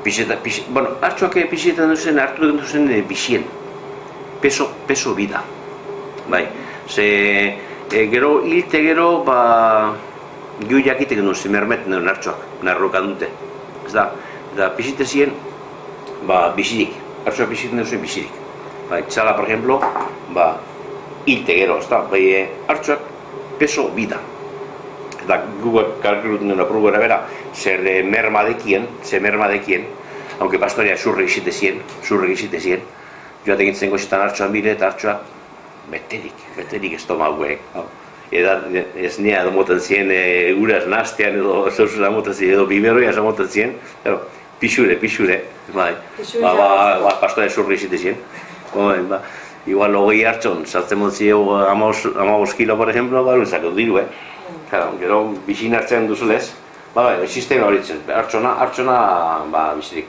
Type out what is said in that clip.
Bueno, hartzuak pixetan duzen, hartu duzen bizien. Peso bida. Bai, ze gero hilte gero, gio jakitek duzen mermeten duen hartzuak, narrokan dute. Ez da, eta pixite ziren, bizirik, hartzuak pixiten duzen bizirik. Bai, txala, por ejemplo, hilte gero, ez da, bai, hartzuak peso bida. Eta gugak kalkuluten duen apurgu erabera, zer merma dekien, aunque pastoria zurre egite zien, joatek gintzen goxetan hartzuan bire eta hartzuak beterik estomauek. Ez nea moten zien uraz naztean edo zauzura moten zien, edo biberoia moten zien, pixure, bai, pastoria zurre egite zien. Igual hogei hartzon, sartzen montzi 15 kilo, por ejemplo, luzako diru, gero bizin hartzen duzulez, sistema horitzen, hartzona, bizirik.